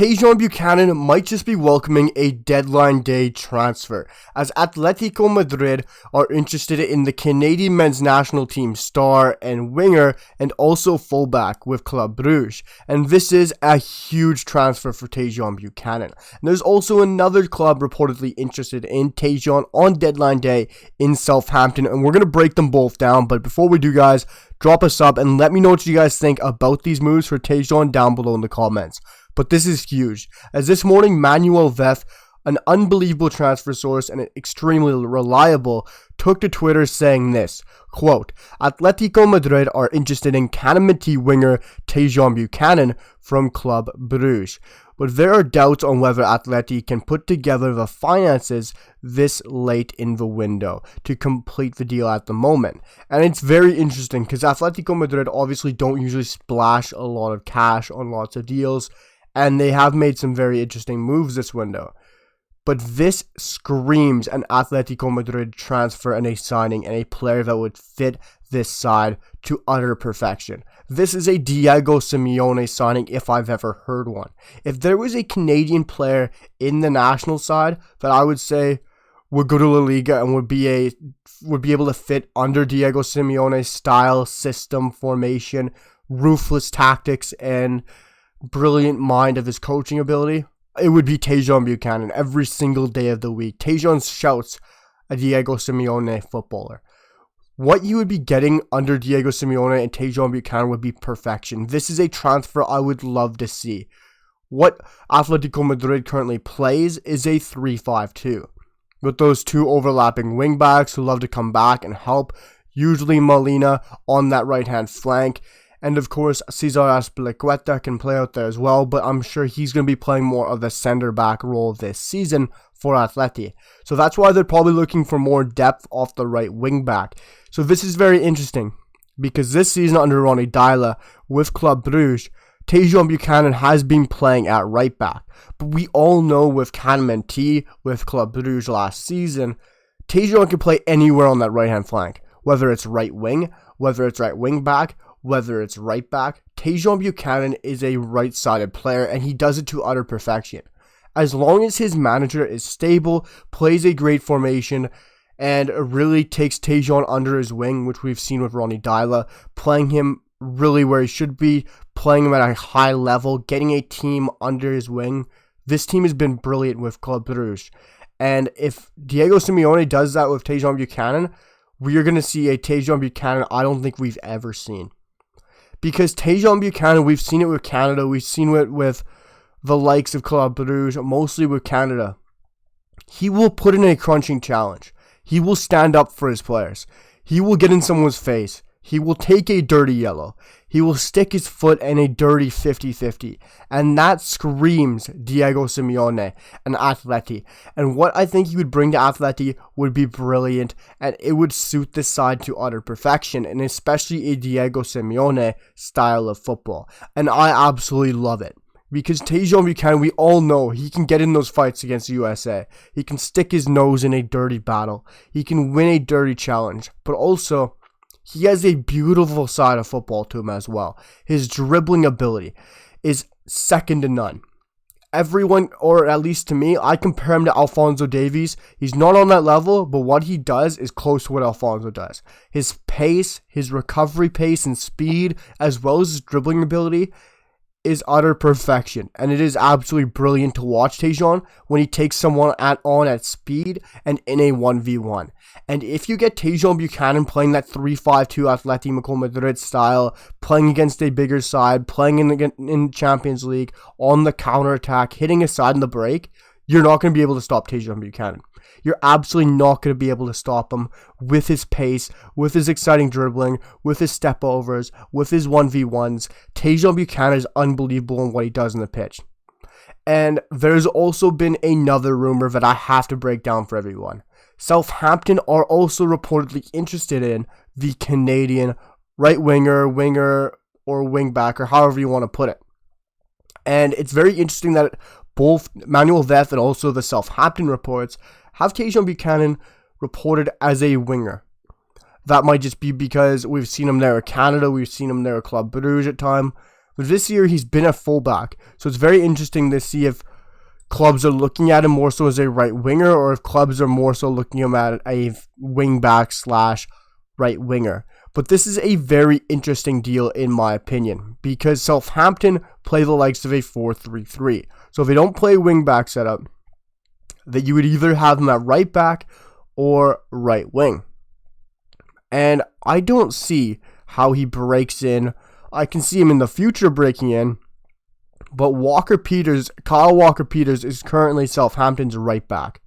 Tajon Buchanan might just be welcoming a deadline day transfer, as Atletico Madrid are interested in the Canadian men's national team star and winger and also fullback with Club Brugge. And this is a huge transfer for Tajon Buchanan. And there's also another club reportedly interested in Tajon on deadline day in Southampton, and we're going to break them both down. But before we do, guys, drop a sub and let me know what you guys think about these moves for Tajon down below in the comments. But this is huge, as this morning Manuel Veth, an unbelievable transfer source and extremely reliable, took to Twitter saying this, quote, Atletico Madrid are interested in CanMNT winger Tajon Buchanan from Club Brugge, but there are doubts on whether Atleti can put together the finances this late in the window to complete the deal at the moment. And it's very interesting because Atletico Madrid obviously don't usually splash a lot of cash on lots of deals, and they have made some very interesting moves this window. But this screams an Atletico Madrid transfer and a signing and a player that would fit this side to utter perfection. This is a Diego Simeone signing if I've ever heard one. If there was a Canadian player in the national side that I would say would go to La Liga and would be able to fit under Diego Simeone's style, system, formation, ruthless tactics, and brilliant mind of his coaching ability, it would be Tajon Buchanan every single day of the week. Tajon shouts a Diego Simeone footballer. What you would be getting under Diego Simeone and Tajon Buchanan would be perfection. This is a transfer I would love to see. What Atletico Madrid currently plays is a 3-5-2, with those two overlapping wingbacks who love to come back and help, usually Molina on that right-hand flank. And of course, Cesar Azpilicueta can play out there as well, but I'm sure he's going to be playing more of the center back role this season for Atleti. So that's why they're probably looking for more depth off the right wing back. So this is very interesting, because this season under Ronny Deila with Club Brugge, Tajon Buchanan has been playing at right back. But we all know with CanMNT, with Club Brugge last season, Tajon can play anywhere on that right-hand flank. Whether it's right wing, whether it's right wing back, whether it's right back, Tajon Buchanan is a right-sided player, and he does it to utter perfection. As long as his manager is stable, plays a great formation, and really takes Tajon under his wing, which we've seen with Ronny Deila, playing him really where he should be, playing him at a high level, getting a team under his wing. This team has been brilliant with Club Brugge. And if Diego Simeone does that with Tajon Buchanan, we are going to see a Tajon Buchanan I don't think we've ever seen. Because Tajon Buchanan, we've seen it with Canada, we've seen it with the likes of Club Brugge, mostly with Canada. He will put in a crunching challenge. He will stand up for his players. He will get in someone's face. He will take a dirty yellow. He will stick his foot in a dirty 50-50. And that screams Diego Simeone and Atleti. And what I think he would bring to Atleti would be brilliant. And it would suit this side to utter perfection. And especially a Diego Simeone style of football. And I absolutely love it. Because Tajon Buchanan, we all know he can get in those fights against the USA. He can stick his nose in a dirty battle. He can win a dirty challenge. But also, he has a beautiful side of football to him as well. His dribbling ability is second to none. Everyone, or at least to me, I compare him to Alphonso Davies. He's not on that level, but what he does is close to what Alphonso does. His pace, his recovery pace and speed, as well as his dribbling ability, is utter perfection, and it is absolutely brilliant to watch Tajon when he takes someone on at speed and in a 1v1. And if you get Tajon Buchanan playing that 3-5-2 Atletico Madrid style, playing against a bigger side, playing in Champions League, on the counter-attack, hitting a side in the break, you're not going to be able to stop Tajon Buchanan. You're absolutely not going to be able to stop him with his pace, with his exciting dribbling, with his step overs, with his 1v1s. Tajon Buchanan is unbelievable in what he does on the pitch. And there's also been another rumor that I have to break down for everyone. Southampton are also reportedly interested in the Canadian right winger, or wing back, or however you want to put it. And it's very interesting that both Manuel Veth and also the Southampton reports have Tajon Buchanan reported as a winger. That might just be because we've seen him there at Canada, we've seen him there at Club Brugge at time. But this year, he's been a fullback. So it's very interesting to see if clubs are looking at him more so as a right winger, or if clubs are more so looking at him at a wing back / right winger. But this is a very interesting deal in my opinion, because Southampton play the likes of a 4-3-3. So if they don't play wing back setup, that you would either have him at right back or right wing. And I don't see how he breaks in. I can see him in the future breaking in, but Kyle Walker-Peters is currently Southampton's right back.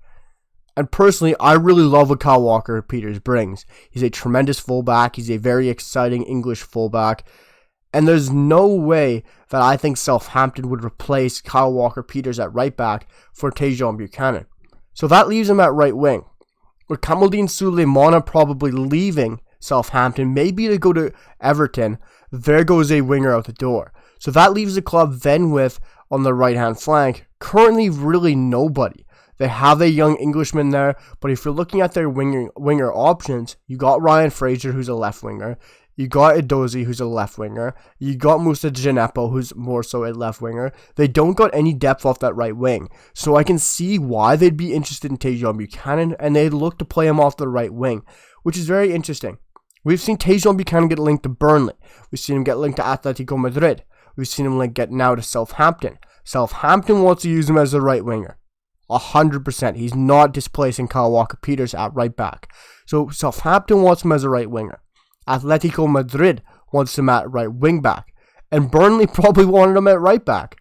And personally, I really love what Kyle Walker-Peters brings. He's a tremendous fullback. He's a very exciting English fullback. And there's no way that I think Southampton would replace Kyle Walker-Peters at right back for Tajon Buchanan. So that leaves him at right wing. With Kamaldeen Sulemana probably leaving Southampton, maybe to go to Everton, there goes a winger out the door. So that leaves the club then with, on the right-hand flank, currently really nobody. They have a young Englishman there, but if you're looking at their winger options, you got Ryan Fraser, who's a left winger. You got Edozie, who's a left winger. You got Musa Djenepo, who's more so a left winger. They don't got any depth off that right wing. So I can see why they'd be interested in Tajon Buchanan, and they'd look to play him off the right wing, which is very interesting. We've seen Tajon Buchanan get linked to Burnley. We've seen him get linked to Atletico Madrid. We've seen him get now to Southampton. Southampton wants to use him as a right winger. 100%. He's not displacing Kyle Walker-Peters at right back. So Southampton wants him as a right winger. Atletico Madrid wants him at right wing back. And Burnley probably wanted him at right back.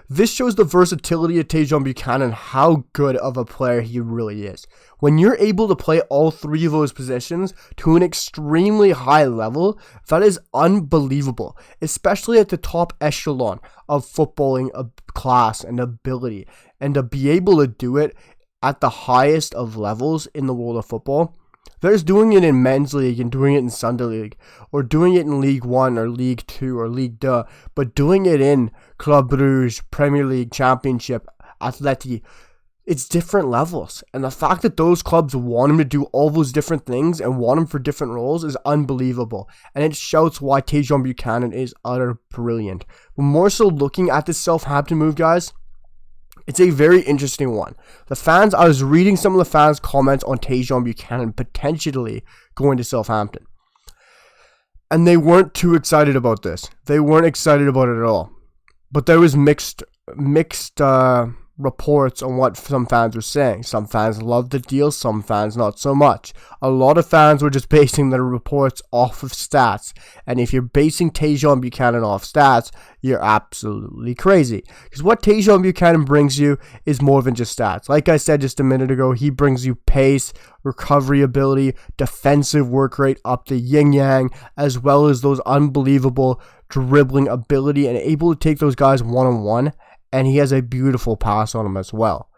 This shows the versatility of Tajon Buchanan, how good of a player he really is. When you're able to play all three of those positions to an extremely high level, that is unbelievable, especially at the top echelon of footballing class and ability. And to be able to do it at the highest of levels in the world of football, there's doing it in men's league and doing it in Sunday league, or doing it in League 1 or League 2 or League 2, but doing it in Club Brugge, Premier League, Championship, Atleti, it's different levels. And the fact that those clubs want him to do all those different things and want him for different roles is unbelievable. And it shouts why Tajon Buchanan is utter brilliant. But more so looking at this Southampton move, guys, it's a very interesting one. I was reading some of the fans' comments on Tajon Buchanan potentially going to Southampton. And they weren't too excited about this. They weren't excited about it at all. But there was mixed reports on what some fans were saying. Some fans loved the deal, some fans not so much. A lot of fans were just basing their reports off of stats. And if you're basing Tajon Buchanan off stats, you're absolutely crazy. Because what Tajon Buchanan brings you is more than just stats. Like I said just a minute ago, he brings you pace, recovery ability, defensive work rate up the yin-yang, as well as those unbelievable dribbling ability and able to take those guys one-on-one. And he has a beautiful pass on him as well.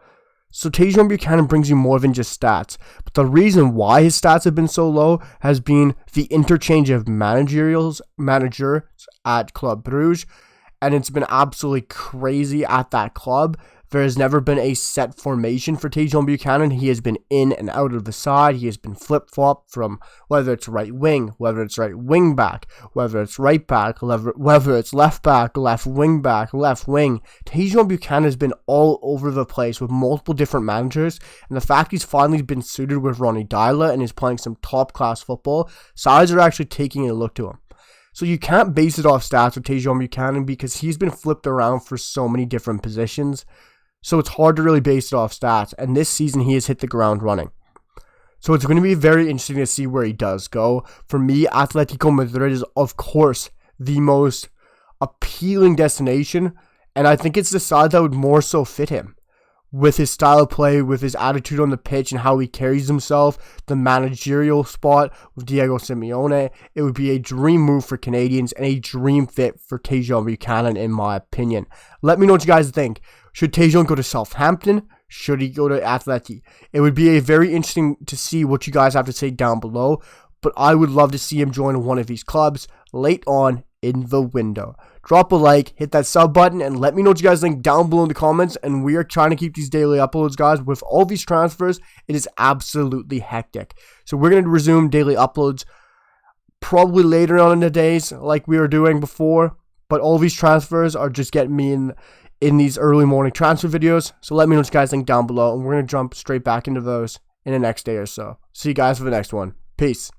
So Tajon Buchanan brings you more than just stats. But the reason why his stats have been so low has been the interchange of managers at Club Brugge. And it's been absolutely crazy at that club. There has never been a set formation for Tajon Buchanan. He has been in and out of the side. He has been flip-flopped from whether it's right wing, whether it's right wing back, whether it's right back, whether it's left back, left wing back, left wing. Tajon Buchanan has been all over the place with multiple different managers. And the fact he's finally been suited with Ronny Deila and is playing some top-class football, sides are actually taking a look to him. So you can't base it off stats with Tajon Buchanan because he's been flipped around for so many different positions. So it's hard to really base it off stats. And this season, he has hit the ground running. So it's going to be very interesting to see where he does go. For me, Atletico Madrid is, of course, the most appealing destination. And I think it's the side that would more so fit him. With his style of play, with his attitude on the pitch and how he carries himself, the managerial spot with Diego Simeone, it would be a dream move for Canadians and a dream fit for Tajon Buchanan, in my opinion. Let me know what you guys think. Should Tajon go to Southampton? Should he go to Atleti? It would be a very interesting to see what you guys have to say down below, but I would love to see him join one of these clubs late on in the window. Drop a like, hit that sub button, and let me know what you guys think down below in the comments. And we are trying to keep these daily uploads, guys. With all these transfers, it is absolutely hectic. So we're going to resume daily uploads probably later on in the days like we were doing before. But all these transfers are just getting me in these early morning transfer videos. So let me know what you guys think down below, and we're going to jump straight back into those in the next day or so. See you guys for the next one. Peace.